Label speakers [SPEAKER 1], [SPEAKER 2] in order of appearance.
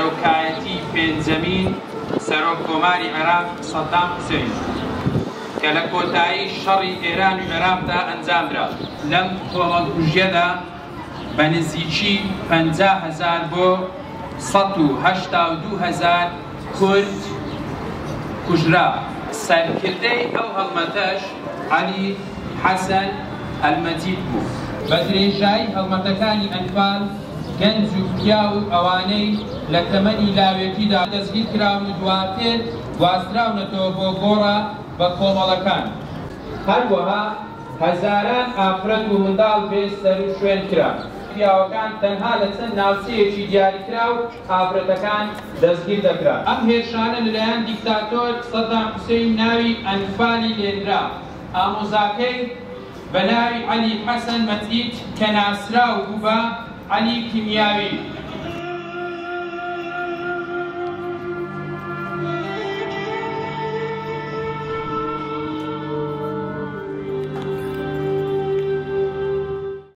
[SPEAKER 1] سەرۆکایەتی پێنجەمین سەرۆک کۆماری عێراق سەدام حوسێن کە لە کۆتایی شەڕی ئێران و عێراقدا ئەنجامدرا. لەم کۆمەڵکوژیەدا بە نزیکی 50,000 بۆ 182,000 کورد کوژرا. سەرکردەی ئەو هەڵمەتەش عەلی حەسەن ئەلمەجید بوو. بە درێژایی هەڵمەتەکانی ئەنفال گەنج و پیا و ئەوانەی لە تەمەنی لاوێتیدا دەستگیر کراون و دواتر گواستراونەتەوە بۆ گۆڕە بە کۆمەڵەکان. هەروەها هەزاران ئافرەت و منداڵ بێ سەر و شوێن کرا. پیاوەکان تەنها لە چەند ناوچەیەکی دیاریکرا و ئافرەتەکان دەستگیر دەکرا. ئەم هێرشانە لەلایەن دیکتاتۆر سەدام حوسێن ناوی ئەنفالی لێنرا. ئامۆزاکەی بە ناوی عەلی حەسەن مەجید کە ناسراو بوو بە عەلی کیمیاوی.